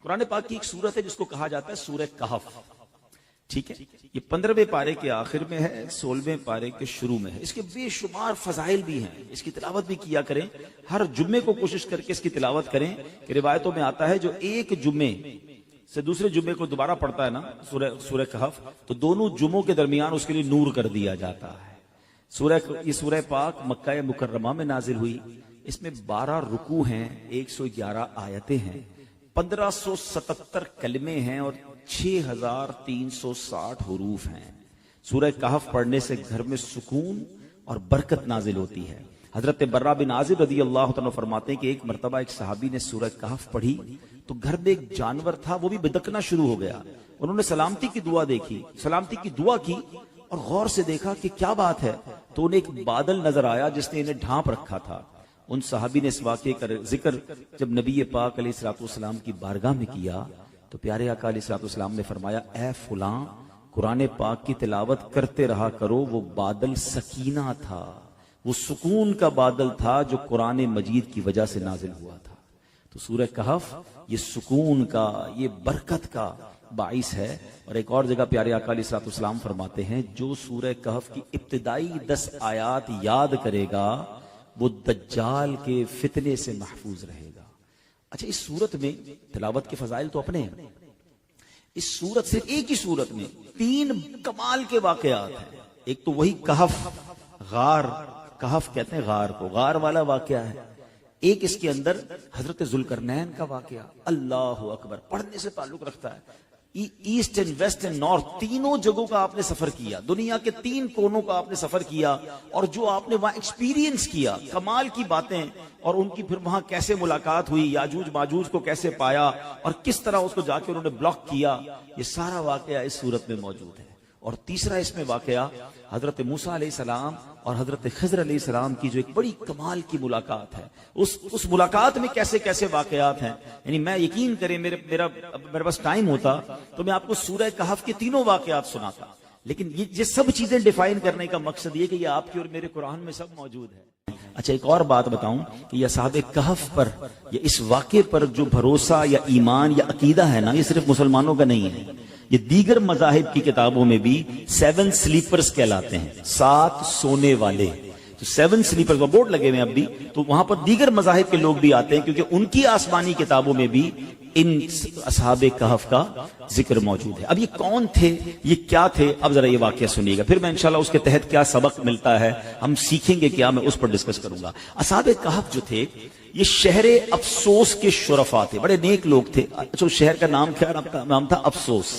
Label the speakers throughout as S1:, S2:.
S1: قرآن پاک کی ایک سورت ہے جس کو کہا جاتا ہے سورہ کہف. ٹھیک ہے, یہ 15ویں پارے کے آخر میں ہے, 16ویں پارے کے شروع میں ہے. اس کے بے شمار فضائل بھی ہیں, اس کی تلاوت بھی کیا کریں, ہر جمعے کو کوشش کر کے اس کی تلاوت کریں. کہ روایتوں میں آتا ہے جو ایک جمعے سے دوسرے جمعے کو دوبارہ پڑھتا ہے نا سورہ کہف, تو دونوں جمعوں کے درمیان اس کے لیے نور کر دیا جاتا ہے. یہ سورہ پاک مکہ مکرمہ میں نازل ہوئی. اس میں 12 رکوع ہیں, 111 آیتیں ہیں, 1577 کلمے ہیں اور 6360 حروف ہیں. سورہ کہف پڑھنے سے گھر میں سکون اور برکت نازل ہوتی ہے. حضرت برہ بن عازب رضی اللہ تعالیٰ فرماتے ہیں کہ ایک مرتبہ ایک صحابی نے سورہ کہف پڑھی تو گھر میں ایک جانور تھا, وہ بھی بدکنا شروع ہو گیا. انہوں نے سلامتی کی دعا دیکھی, سلامتی کی دعا کی اور غور سے دیکھا کہ کیا بات ہے, تو انہیں ایک بادل نظر آیا جس نے انہیں ڈھانپ رکھا تھا. ان صحابی نے اس واقعے کا ذکر جب نبی پاک علیہ الصلوۃ والسلام کی بارگاہ میں کیا تو پیارے آقا علیہ الصلوۃ والسلام نے فرمایا, اے فلاں قرآن پاک کی تلاوت کرتے رہا کرو, وہ بادل سکینہ تھا, وہ سکون کا بادل تھا جو قرآن مجید کی وجہ سے نازل ہوا تھا. تو سورہ کہف یہ سکون کا, یہ برکت کا باعث ہے. اور ایک اور جگہ پیارے آقا علیہ الصلوۃ والسلام فرماتے ہیں, جو سورہ کہف کی ابتدائی 10 آیات یاد کرے گا وہ دجال کے فتنے سے محفوظ رہے گا. اچھا, اس سورت میں تلاوت کے فضائل تو اپنے ہیں. اس سورت سے ایک ہی سورت میں 3 کمال کے واقعات ہیں. ایک تو وہی کہف, غار, کہف کہتے ہیں غار کو, غار والا واقعہ ہے. ایک اس کے اندر حضرت ذوالقرنین کا واقعہ, اللہ اکبر, پڑھنے سے تعلق رکھتا ہے. East and west and north, تینوں جگہوں کا آپ نے سفر کیا, دنیا کے 3 کونوں کا آپ نے سفر کیا, اور جو آپ نے وہاں ایکسپیرینس کیا, کمال کی باتیں, اور ان کی پھر وہاں کیسے ملاقات ہوئی, یاجوج ماجوج کو کیسے پایا, اور کس طرح اس کو جا کے انہوں نے بلاک کیا, یہ سارا واقعہ اس صورت میں موجود ہے. اور تیسرا اس میں واقعہ حضرت موسیٰ علیہ السلام اور حضرت خضر علیہ السلام کی جو ایک بڑی کمال کی ملاقات ہے, اس ملاقات میں کیسے کیسے واقعات ہیں. یعنی میں یقین کریں میرے پاس ٹائم ہوتا تو میں آپ کو سورہ کہف کے تینوں واقعات سناتا, لیکن یہ سب چیزیں ڈیفائن کرنے کا مقصد یہ کہ یہ آپ کی اور میرے قرآن میں سب موجود ہے. اچھا, ایک اور بات بتاؤں کہ یہ اصحاب کہف پر یا اس واقعے پر جو بھروسہ یا ایمان یا عقیدہ ہے نا, یہ صرف مسلمانوں کا نہیں ہے. یہ دیگر مذاہب کی کتابوں میں بھی 7 سلیپرز کہلاتے ہیں, 7 سونے والے. تو 7 سلیپرز کا بورڈ لگے ہوئے ہیں اب بھی, تو وہاں پر دیگر مذاہب کے لوگ بھی آتے ہیں کیونکہ ان کی آسمانی کتابوں میں بھی ان اصحاب کہف کا ذکر موجود ہے. اب یہ کون تھے, یہ کیا تھے, اب ذرا یہ واقعہ سنیے گا, پھر میں انشاءاللہ اس کے تحت کیا سبق ملتا ہے, ہم سیکھیں گے کیا, میں اس پر ڈسکس کروں گا. اصحاب کہف جو تھے یہ شہر افسوس کے شرفا تھے, بڑے نیک لوگ تھے. اچھا, شہر کا نام کیا نام تھا؟ افسوس.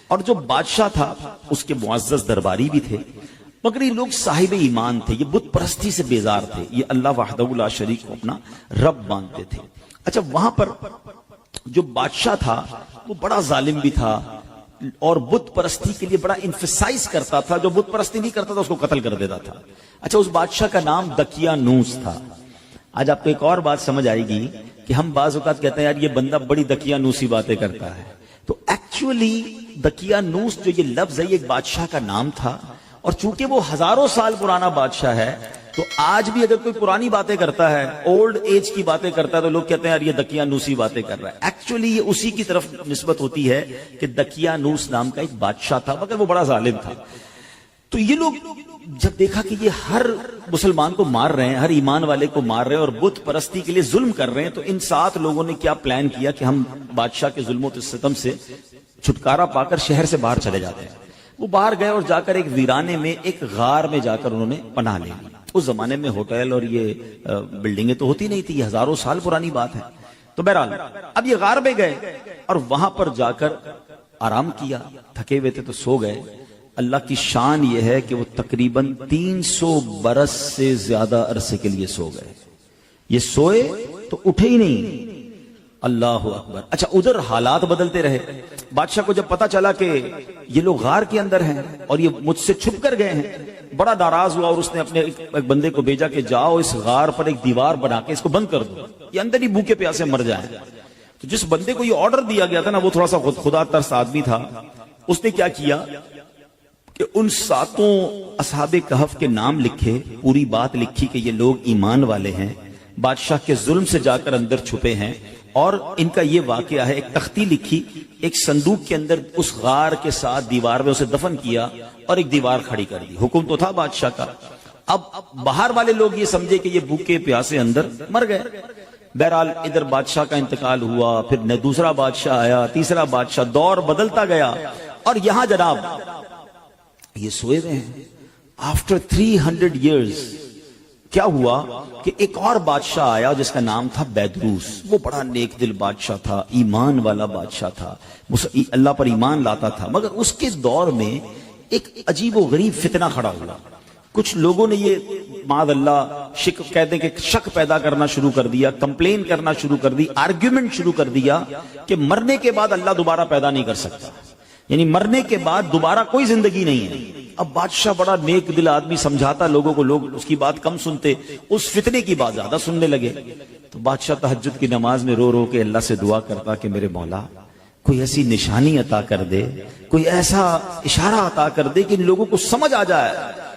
S1: اور جو بادشاہ تھا اس کے معزز درباری بھی تھے, مگر یہ لوگ صاحب ایمان تھے, یہ بت پرستی سے بیزار تھے, یہ اللہ وحدہ لا شریک کو اپنا رب مانتے تھے. اچھا, وہاں پر جو بادشاہ تھا وہ بڑا ظالم بھی تھا اور بت پرستی کے لیے بڑا انفسائز کرتا تھا, جو بت پرستی نہیں کرتا تھا اس کو قتل کر دیتا تھا. اچھا, اس بادشاہ کا نام دقیانوس تھا. آج آپ کو ایک اور بات سمجھ آئے گی کہ ہم بعض اوقات کہتے ہیں یار یہ بندہ بڑی دقیانوسی باتیں کرتا ہے, تو ایکچولی دقیانوس جو یہ لفظ ہے یہ ایک بادشاہ کا نام تھا, اور چونکہ وہ ہزاروں سال پرانا بادشاہ ہے تو آج بھی اگر کوئی پرانی باتیں کرتا ہے, اولڈ ایج کی باتیں کرتا ہے, تو لوگ کہتے ہیں یار یہ دقیانوسی باتیں کر رہا ہے. ایکچولی یہ اسی کی طرف نسبت ہوتی ہے کہ دقیانوس نام کا ایک بادشاہ تھا, مگر وہ بڑا ظالم تھا. تو یہ لوگ جب دیکھا کہ یہ ہر مسلمان کو مار رہے ہیں, ہر ایمان والے کو مار رہے ہیں اور بت پرستی کے لیے ظلم کر رہے ہیں, تو ان 7 لوگوں نے کیا پلان کیا کہ ہم بادشاہ کے ظلم و ستم سے چھٹکارا پا کر شہر سے باہر چلے جاتے ہیں. وہ باہر گئے اور جا کر ایک ویرانے میں ایک غار میں جا کر انہوں نے پناہ لی. اس زمانے میں ہوٹل اور یہ بلڈنگیں تو ہوتی نہیں تھی, یہ ہزاروں سال پرانی بات ہے. تو بہرحال اب یہ غار میں گئے اور وہاں پر جا کر آرام کیا, تھکے ہوئے تھے تو سو گئے. اللہ کی شان یہ ہے کہ وہ تقریباً 300 برس سے زیادہ عرصے کے لیے سو گئے. یہ سوئے تو اٹھے ہی نہیں. اللہ اکبر. اچھا, ادھر حالات بدلتے رہے. بادشاہ کو جب پتا چلا کہ یہ لوگ غار کے اندر ہیں اور یہ مجھ سے چھپ کر گئے ہیں, بڑا ناراض ہوا اور اس نے اپنے ایک بندے کو بھیجا کہ جاؤ اس غار پر ایک دیوار بنا کے اس کو بند کر دو, یہ اندر ہی بھوکے پیاسے مر جائیں. تو جس بندے کو یہ آرڈر دیا گیا تھا نا, وہ تھوڑا سا خدا ترس آدمی تھا. اس نے کیا کیا کہ ان 7 اصحاب کہف کے نام لکھے, پوری بات لکھی کہ یہ لوگ ایمان والے ہیں, بادشاہ کے ظلم سے جا کر اندر چھپے ہیں, اور ان کا یہ واقعہ ہے، ایک تختی لکھی، ایک صندوق کے اندر اس غار کے ساتھ دیوار میں اسے دفن کیا اور ایک دیوار کھڑی کر دی. حکم تو تھا بادشاہ کا. اب باہر والے لوگ یہ سمجھے کہ یہ بھوکے پیاسے اندر مر گئے. بہرحال ادھر بادشاہ کا انتقال ہوا، پھر دوسرا بادشاہ آیا، تیسرا بادشاہ، دور بدلتا گیا. اور یہاں جناب یہ سوئے ہوئے ہیں. آفٹر 300 years کیا ہوا کہ ایک اور بادشاہ آیا جس کا نام تھا بیدروس. وہ بڑا نیک دل بادشاہ تھا، ایمان والا بادشاہ تھا، اللہ پر ایمان لاتا تھا. مگر اس کے دور میں ایک عجیب و غریب فتنہ کھڑا ہوا. کچھ لوگوں نے یہ معاذ اللہ کہتے ہیں کہ شک پیدا کرنا شروع کر دیا، کمپلین کرنا شروع کر دی، آرگیومنٹ شروع کر دیا کہ مرنے کے بعد اللہ دوبارہ پیدا نہیں کر سکتا، یعنی مرنے کے بعد دوبارہ کوئی زندگی نہیں ہے. اب بادشاہ بڑا نیک دل آدمی سمجھاتا لوگوں کو، لوگ اس کی بات کم سنتے، اس فتنے کی بات زیادہ سننے لگے. تو بادشاہ تہجد کی نماز میں رو رو کے اللہ سے دعا کرتا کہ میرے مولا کوئی ایسی نشانی عطا کر دے، کوئی ایسا اشارہ عطا کر دے کہ ان لوگوں کو سمجھ آ جائے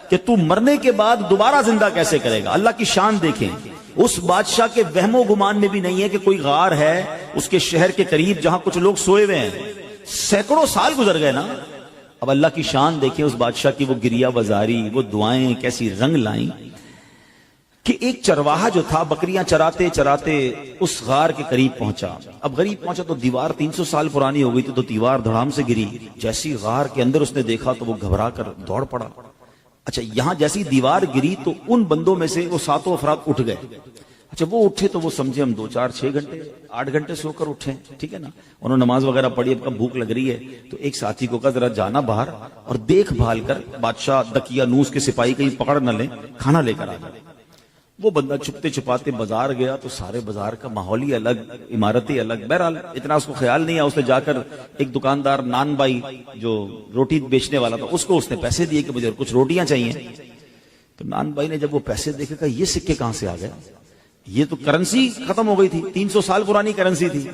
S1: کہ تو مرنے کے بعد دوبارہ زندہ کیسے کرے گا. اللہ کی شان دیکھیں. اس بادشاہ کے وہم و گمان میں بھی نہیں ہے کہ کوئی غار ہے اس کے شہر کے قریب جہاں کچھ لوگ سوئے ہوئے ہیں. سینکڑوں سال گزر گئے نا. اب اللہ کی شان دیکھیں اس بادشاہ کی، وہ گریہ بازاری، وہ دعائیں کیسی رنگ لائیں کہ ایک چرواہا جو تھا بکریاں چراتے چراتے اس غار کے قریب پہنچا. اب قریب پہنچا تو دیوار 300 سال پرانی ہو گئی تھی، تو دیوار دھڑام سے گری. جیسی غار کے اندر اس نے دیکھا تو وہ گھبرا کر دوڑ پڑا. اچھا یہاں جیسی دیوار گری تو ان بندوں میں سے وہ 7 افراد اٹھ گئے. اچھا وہ اٹھے تو وہ سمجھے ہم 2 4 6 گھنٹے 8 گھنٹے سو کر اٹھے، ٹھیک ہے نا. انہوں نے نماز وغیرہ پڑھی، اب بھوک لگ رہی ہے تو ایک ساتھی کو کہا ذرا جانا باہر اور دیکھ بھال کر بادشاہ دقیانوس کے سپاہی کہیں پکڑ نہ لیں، کھانا لے کر آ جائے. وہ بندہ چھپتے چھپاتے بازار گیا تو سارے بازار کا ماحول ہی الگ، عمارتیں الگ. بہرحال اتنا اس کو خیال نہیں ہے. اس نے جا کر ایک دکاندار نان بائی جو روٹی بیچنے والا تھا اس نے پیسے دیے کہ مجھے کچھ روٹیاں چاہیے. تو نان بائی نے جب وہ پیسے دیکھے کہا یہ سکے کہاں سے آ گئے، یہ تو کرنسی ختم ہو گئی تھی، 300 سال پرانی کرنسی تھی.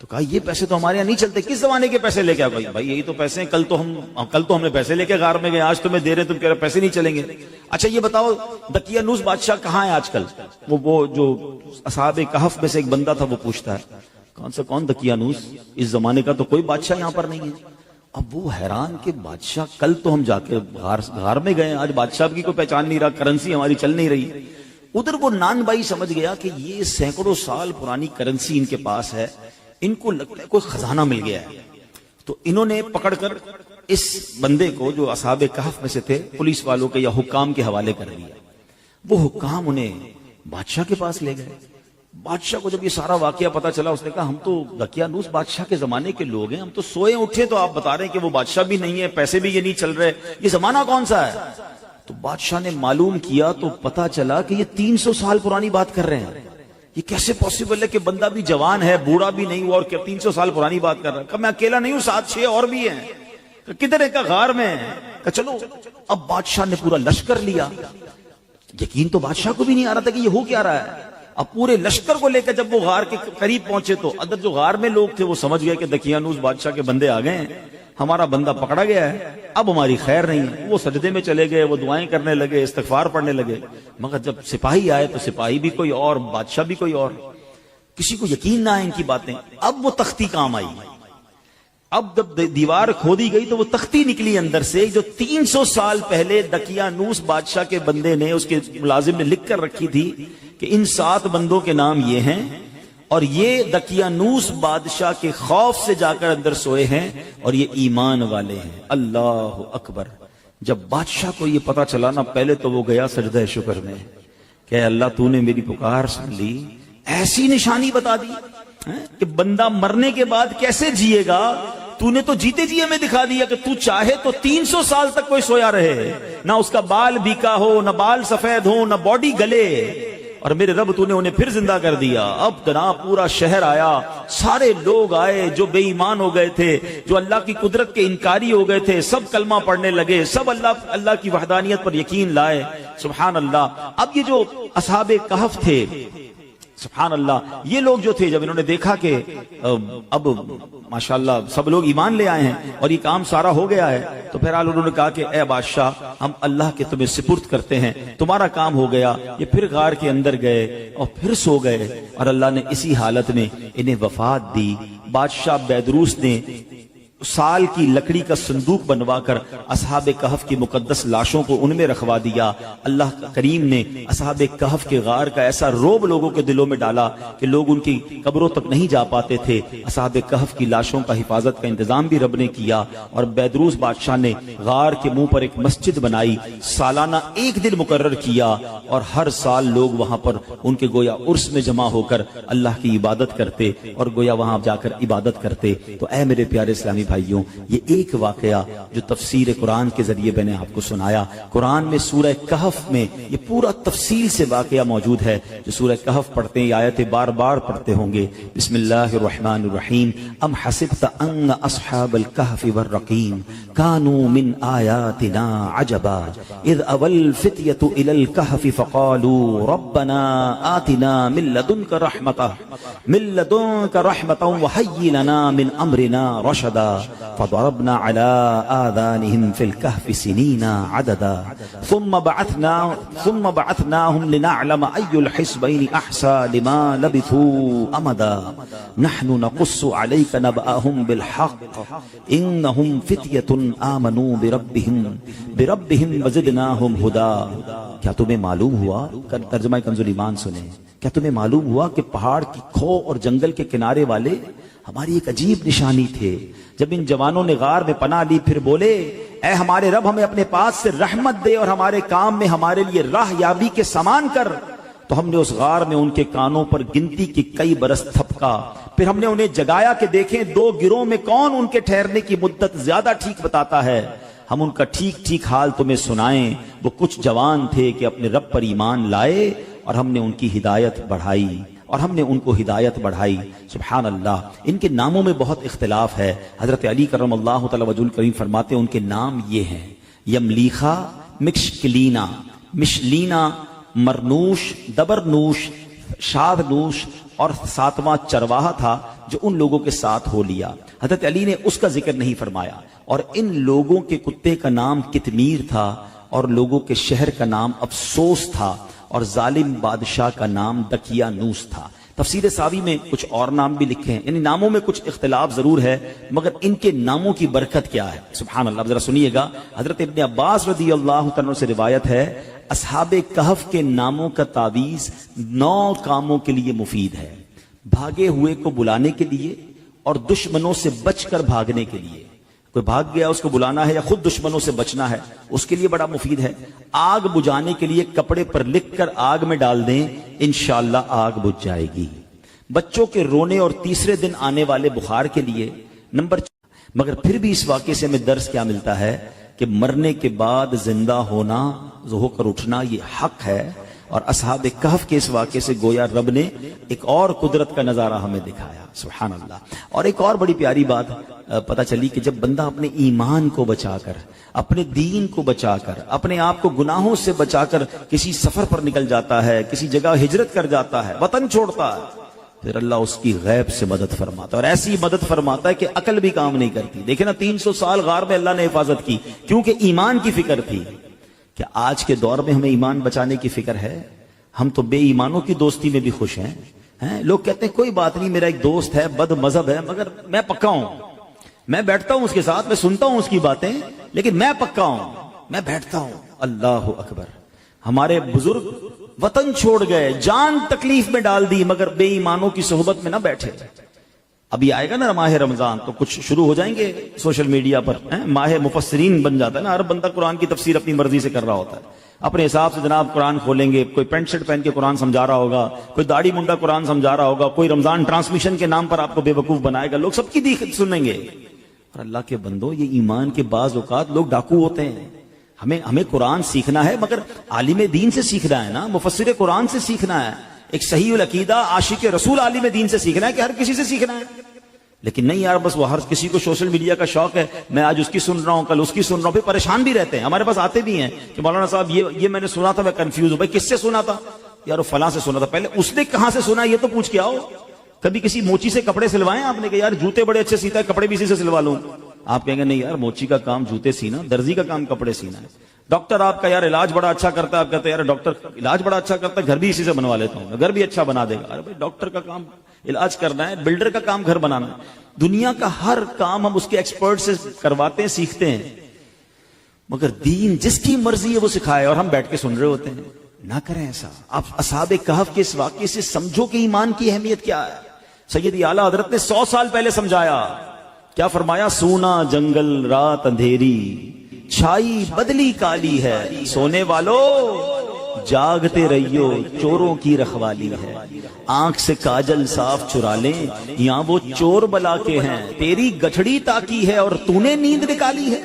S1: تو کہا یہ پیسے تو ہمارے یہاں نہیں چلتے، کس زمانے کے پیسے لے کے آئے؟ بھائی یہی تو پیسے ہیں، کل تو ہم نے پیسے لے کے غار میں گئے، آج تمہیں دے رہے تم کہہ رہے پیسے نہیں چلیں گے. اچھا یہ بتاؤ دقیانوس بادشاہ کہاں ہے آج کل؟ وہ جو اصحاب کہف میں سے ایک بندہ تھا وہ پوچھتا ہے کون دقیانوس؟ اس زمانے کا تو کوئی بادشاہ یہاں پر نہیں ہے. اب وہ حیران کہ بادشاہ کل تو ہم جا کے غار میں گئے، آج بادشاہ کی کوئی پہچان نہیں رہا، کرنسی ہماری چل نہیں رہی. ادھر وہ نان بائی سمجھ گیا کہ یہ سینکڑوں سال پرانی کرنسی ان کے پاس ہے، ان کو لگتا ہے کوئی خزانہ مل گیا ہے. تو انہوں نے پکڑ کر اس بندے کو جو اصحاب کہف میں سے تھے پولیس والوں کے یا حکام کے حوالے کر دیا. وہ حکام انہیں بادشاہ کے پاس لے گئے. بادشاہ کو جب یہ سارا واقعہ پتا چلا اس نے کہا ہم تو دقیانوس بادشاہ کے زمانے کے لوگ ہیں، ہم تو سوئے اٹھے تو آپ بتا رہے ہیں کہ وہ بادشاہ بھی نہیں ہے، پیسے بھی یہ نہیں چل رہے، یہ زمانہ کون سا ہے؟ تو بادشاہ نے معلوم کیا تو پتا چلا کہ یہ 300 سال پرانی بات کر رہے ہیں. یہ کیسے پوسیبل ہے کہ بندہ بھی جوان ہے، بوڑھا بھی نہیں ہوا اور 300 سال پرانی بات کر رہا ہے؟ کہ میں اکیلا نہیں ہوں، 7 6 اور بھی ہیں. کہ کدھر ہے؟ کہ غار میں. کہ چلو. اب بادشاہ نے پورا لشکر لیا. یقین تو بادشاہ کو بھی نہیں آ رہا تھا کہ یہ ہو کیا رہا ہے. اب پورے لشکر کو لے کر جب وہ غار کے قریب پہنچے تو ادھر جو غار میں لوگ تھے وہ سمجھ گئے کہ دقیانوس بادشاہ کے بندے آ گئے ہیں، ہمارا بندہ پکڑا گیا ہے، اب ہماری خیر نہیں ہے. وہ سجدے میں چلے گئے، وہ دعائیں کرنے لگے، استغفار پڑھنے لگے. مگر جب سپاہی آئے تو سپاہی بھی کوئی اور، بادشاہ بھی کوئی اور. کسی کو یقین نہ آئے ان کی باتیں. اب وہ تختی کام آئی. اب جب دیوار کھودی گئی تو وہ تختی نکلی اندر سے جو 300 سال پہلے دقیانوس بادشاہ کے بندے نے، اس کے ملازم نے لکھ کر رکھی تھی کہ ان 7 بندوں کے نام یہ ہیں اور یہ دقیانوس بادشاہ کے خوف سے جا کر اندر سوئے ہیں اور یہ ایمان والے ہیں. اللہ اکبر. جب بادشاہ کو یہ پتا چلا نا، پہلے تو وہ گیا سجدہ شکر میں کہ اللہ تو نے میری پکار سن لی، ایسی نشانی بتا دی کہ بندہ مرنے کے بعد کیسے جیے گا. تو نے تو جیتے جی ہمیں دکھا دیا کہ تو چاہے تو 300 سال تک کوئی سویا رہے، نہ اس کا بال بیکا ہو، نہ بال سفید ہو، نہ باڈی گلے، اور میرے رب تو نے انہیں پھر زندہ کر دیا. اب جناب پورا شہر آیا، سارے لوگ آئے جو بے ایمان ہو گئے تھے، جو اللہ کی قدرت کے انکاری ہو گئے تھے، سب کلمہ پڑھنے لگے، سب اللہ کی وحدانیت پر یقین لائے. سبحان اللہ. اب یہ جو اصحاب کہف تھے سبحان اللہ. یہ لوگ جو تھے جب انہوں نے دیکھا کہ اب ماشاءاللہ سب لوگ ایمان لے آئے ہیں اور یہ کام سارا ہو گیا ہے، تو پھر انہوں نے کہا کہ اے بادشاہ ہم اللہ کے تمہیں سپرد کرتے ہیں، تمہارا کام ہو گیا. یہ پھر غار کے اندر گئے اور پھر سو گئے اور اللہ نے اسی حالت میں انہیں وفات دی. بادشاہ بیدروس نے سال کی لکڑی کا صندوق بنوا کر اصحاب کہف کی مقدس لاشوں کو ان میں رکھوا دیا. اللہ کریم نے اصحاب کہف کے غار کا ایسا روب لوگوں کے دلوں میں ڈالا کہ لوگ ان کی قبروں تک نہیں جا پاتے تھے. اصحاب کہف کی لاشوں کا حفاظت کا انتظام بھی رب نے کیا اور بیدروس بادشاہ نے غار کے منہ پر ایک مسجد بنائی. سالانہ ایک دن مقرر کیا اور ہر سال لوگ وہاں پر ان کے گویا عرس میں جمع ہو کر اللہ کی عبادت کرتے اور گویا وہاں جا کر عبادت کرتے. تو اے میرے پیارے اسلامی بھائیوں، یہ ایک واقعہ جو تفسیر قرآن کے ذریعے میں نے آپ کو سنایا. قرآن میں سورہ کہف میں یہ پورا تفصیل سے واقعہ موجود ہے. جو سورہ کہف پڑھتے ہیں، یہ آیتیں بار بار پڑھتے ہوں گے. بسم اللہ الرحمن الرحیم. ام حسبت ان اصحاب الکہف والرقیم کانوا من آیاتنا عجبا اذ اوى الفتية الى الكهف فقالوا ربنا آتنا من لدنك رحمة وهيئ لنا من امرنا رشدا فضربنا على آذانهم في الكهف سنين عددا ثم بعثناهم لنعلم أي الحزبين أحصى لما لبثوا أمدا نحن نقص عليك نبأهم بالحق إنهم فتية آمنوا بربهم وزدناهم هدى. کیا تمہیں معلوم ہوا، ترجمہ کنز ایمان سنیں، کیا تمہیں معلوم ہوا کہ پہاڑ کی کھو اور جنگل کے کنارے والے ہماری ایک عجیب نشانی تھے. جب ان جوانوں نے غار میں پناہ لی پھر بولے اے ہمارے رب ہمیں اپنے پاس سے رحمت دے اور ہمارے کام میں ہمارے لیے راہ یابی کے سامان کر. تو ہم نے اس غار میں ان کے کانوں پر گنتی کی کئی برس تھپکا. پھر ہم نے انہیں جگایا کہ دیکھیں دو گروہ میں کون ان کے ٹھہرنے کی مدت زیادہ ٹھیک بتاتا ہے. ہم ان کا ٹھیک ٹھیک حال تمہیں سنائیں. وہ کچھ جوان تھے کہ اپنے رب پر ایمان لائے اور ہم نے ان کی ہدایت بڑھائی سبحان اللہ. ان کے ناموں میں بہت اختلاف ہے. حضرت علی کرم اللہ تعالی وجہ الکریم فرماتے ہیں ان کے نام یہ ہیں: یملیخا، مکشکلینا، مشلینا، مرنوش، دبرنوش، شادنوش اور ساتواں چرواہا تھا جو ان لوگوں کے ساتھ ہو لیا. حضرت علی نے اس کا ذکر نہیں فرمایا. اور ان لوگوں کے کتے کا نام کتمیر تھا اور لوگوں کے شہر کا نام افسوس تھا اور ظالم بادشاہ کا نام دکیانوس تھا. تفسیر ساوی میں کچھ اور نام بھی لکھے ہیں، یعنی ناموں میں کچھ اختلاف ضرور ہے مگر ان کے ناموں کی برکت کیا ہے سبحان اللہ. ذرا سنیے گا. حضرت ابن عباس رضی اللہ تعالیٰ سے روایت ہے اصحاب کہف کے ناموں کا تعویذ 9 کاموں کے لیے مفید ہے: بھاگے ہوئے کو بلانے کے لیے اور دشمنوں سے بچ کر بھاگنے کے لیے. کوئی بھاگ گیا اس کو بلانا ہے یا خود دشمنوں سے بچنا ہے اس کے لیے بڑا مفید ہے. آگ بجھانے کے لیے کپڑے پر لکھ کر آگ میں ڈال دیں انشاءاللہ آگ بجھ جائے گی. بچوں کے رونے اور تیسرے دن آنے والے بخار کے لیے. مگر پھر بھی اس واقعے سے ہمیں درس کیا ملتا ہے کہ مرنے کے بعد زندہ ہونا، ہو کر اٹھنا یہ حق ہے. اور اصحاب کہف کے اس واقعے سے گویا رب نے ایک اور قدرت کا نظارہ ہمیں دکھایا سبحان اللہ. اور ایک اور بڑی پیاری بات پتہ چلی کہ جب بندہ اپنے ایمان کو بچا کر، اپنے دین کو بچا کر، اپنے آپ کو گناہوں سے بچا کر کسی سفر پر نکل جاتا ہے، کسی جگہ ہجرت کر جاتا ہے، وطن چھوڑتا ہے، پھر اللہ اس کی غیب سے مدد فرماتا ہے اور ایسی مدد فرماتا ہے کہ عقل بھی کام نہیں کرتی. دیکھیں نا 300 سال غار میں اللہ نے حفاظت کی کیونکہ ایمان کی فکر تھی. کہ آج کے دور میں ہمیں ایمان بچانے کی فکر ہے؟ ہم تو بے ایمانوں کی دوستی میں بھی خوش ہیں. لوگ کہتے ہیں کوئی بات نہیں، میرا ایک دوست ہے بد مذہب ہے مگر میں پکا ہوں، میں بیٹھتا ہوں اس کے ساتھ، میں سنتا ہوں اس کی باتیں لیکن میں پکا ہوں، میں بیٹھتا ہوں. اللہ اکبر. ہمارے بزرگ وطن چھوڑ گئے، جان تکلیف میں ڈال دی مگر بے ایمانوں کی صحبت میں نہ بیٹھے. ابھی آئے گا نا ماہ رمضان تو کچھ شروع ہو جائیں گے سوشل میڈیا پر، ماہ مفسرین بن جاتا ہے نا. ہر بندہ قرآن کی تفسیر اپنی مرضی سے کر رہا ہوتا ہے، اپنے حساب سے جناب قرآن کھولیں گے. کوئی پینٹ شرٹ پہن کے قرآن سمجھا رہا ہوگا، کوئی داڑھی منڈا قرآن سمجھا رہا ہوگا، کوئی رمضان ٹرانسمیشن کے نام پر آپ کو بے وقوف بنائے گا. لوگ سب کی دیکھ سنیں گے. اور اللہ کے بندو، یہ ایمان کے بعض اوقات لوگ ڈاکو ہوتے ہیں. ہمیں قرآن سیکھنا ہے مگر عالم دین سے سیکھنا ہے نا، مفسر قرآن سے سیکھنا ہے. ایک صحیح العقیدہ عاشق رسول عالم دین سے سیکھنا ہے کہ ہر کسی سے سیکھنا ہے. لیکن نہیں یار، بس وہ ہر کسی کو سوشل میڈیا کا شوق ہے، میں آج اس کی سن رہا ہوں کل اس کی سن رہا ہوں، پھر پریشان بھی رہتے ہیں. ہمارے پاس آتے بھی ہیں کہ مولانا صاحب یہ میں نے سنا تھا، میں کنفیوز ہوں. بھائی کس سے سنا تھا؟ یار وہ فلاں سے سنا تھا. پہلے اس نے کہاں سے سنا یہ تو پوچھ کے آؤ. کبھی کسی موچی سے کپڑے سلوائے آپ نے کہ یار جوتے بڑے اچھے سیتا ہے, کپڑے بھی اسی سے سلوا لوں؟ آپ کہیں گے نہیں یار موچی کا کام جوتے سینا, درزی کا کام کپڑے سینا ہے. ڈاکٹر آپ کا یار علاج بڑا اچھا کرتا ہے, آپ کہتے ہیں یار ڈاکٹر علاج بڑا اچھا کرتا ہے, گھر بھی اسی سے بنوا لیتا ہوں, گھر بھی اچھا بنا دے گا. ارے بھائی ڈاکٹر کا کام علاج کرنا ہے, بلڈر کا کام گھر بنانا ہے. دنیا کا ہر کام ہم اس کے ایکسپرٹ سے کرواتے ہیں, سیکھتے ہیں, مگر دین جس کی مرضی ہے وہ سکھائے اور ہم بیٹھ کے سن رہے ہوتے ہیں. نہ کریں ایسا. آپ اصحاب کہف کے اس واقعے سے سمجھو کہ ایمان کی اہمیت کیا ہے. سیدی اعلیٰ حضرت نے 100 سال پہلے سمجھایا. کیا فرمایا؟ سونا جنگل رات اندھیری, چھائی بدلی کالی ہے, سونے والو جاگتے رہیو چوروں کی رکھوالی ہے. آنکھ سے کاجل صاف چرا لیں, یہاں وہ چور بلا کے ہیں, تیری گٹھڑی تاکی ہے اور تو نے نیند نکالی ہے.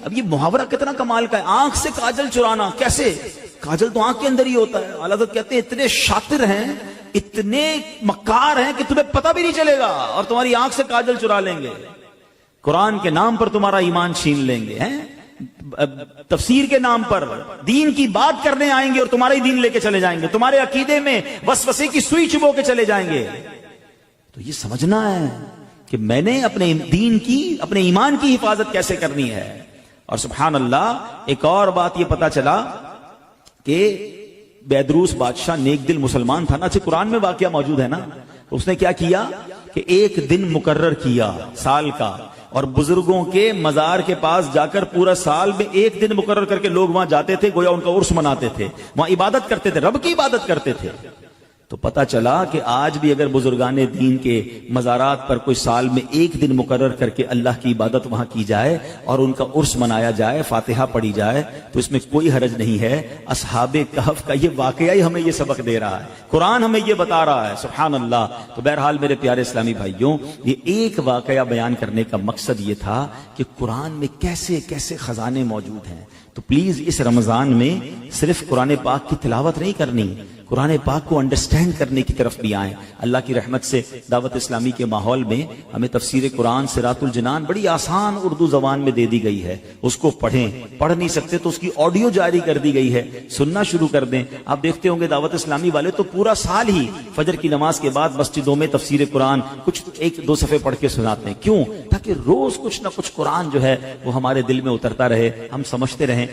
S1: اب یہ محاورہ کتنا کمال کا ہے. آنکھ سے کاجل چرانا کیسے؟ کاجل تو آنکھ کے اندر ہی ہوتا ہے. اعلیٰ حضرت کہتے ہیں اتنے شاطر ہیں, اتنے مکار ہیں کہ تمہیں پتہ بھی نہیں چلے گا اور تمہاری آنکھ سے کاجل چرا لیں گے. قرآن کے نام پر تمہارا ایمان چھین لیں گے, تفسیر کے نام پر دین کی بات کرنے آئیں گے اور تمہارا ہی دین لے کے چلے جائیں گے, تمہارے عقیدے میں وسوسے کی سوئی چبو کے چلے جائیں گے. تو یہ سمجھنا ہے کہ میں نے اپنے دین کی, اپنے ایمان کی حفاظت کیسے کرنی ہے. اور سبحان اللہ ایک اور بات یہ پتا چلا کہ بیدروس بادشاہ نیک دل مسلمان تھا نا. اچھا قرآن میں واقعہ موجود ہے نا. اس نے کیا کیا کہ ایک دن مقرر کیا سال کا, اور بزرگوں کے مزار کے پاس جا کر پورا سال میں ایک دن مقرر کر کے لوگ وہاں جاتے تھے, گویا ان کا عرس مناتے تھے, وہاں عبادت کرتے تھے, رب کی عبادت کرتے تھے. تو پتا چلا کہ آج بھی اگر بزرگان دین کے مزارات پر کوئی سال میں ایک دن مقرر کر کے اللہ کی عبادت وہاں کی جائے اور ان کا عرس منایا جائے, فاتحہ پڑھی جائے, تو اس میں کوئی حرج نہیں ہے. اصحاب کہف کا یہ واقعہ ہی ہمیں یہ سبق دے رہا ہے, قرآن ہمیں یہ بتا رہا ہے. سبحان اللہ. تو بہرحال میرے پیارے اسلامی بھائیوں, یہ ایک واقعہ بیان کرنے کا مقصد یہ تھا کہ قرآن میں کیسے کیسے خزانے موجود ہیں. تو پلیز اس رمضان میں صرف قرآن پاک کی تلاوت نہیں کرنی, قرآن پاک کو انڈرسٹینڈ کرنے کی طرف بھی آئیں. اللہ کی رحمت سے دعوت اسلامی کے ماحول میں ہمیں تفسیر قرآن صراط الجنان بڑی آسان اردو زبان میں دے دی گئی ہے. اس کو پڑھیں, پڑھ نہیں سکتے تو اس کی آڈیو جاری کر دی گئی ہے, سننا شروع کر دیں. آپ دیکھتے ہوں گے دعوت اسلامی والے تو پورا سال ہی فجر کی نماز کے بعد مسجدوں میں تفسیر قرآن کچھ 1-2 صفحے پڑھ کے سناتے ہیں. کیوں؟ تاکہ روز کچھ نہ کچھ قرآن جو ہے وہ ہمارے دل میں اترتا رہے, ہم سمجھتے رہیں.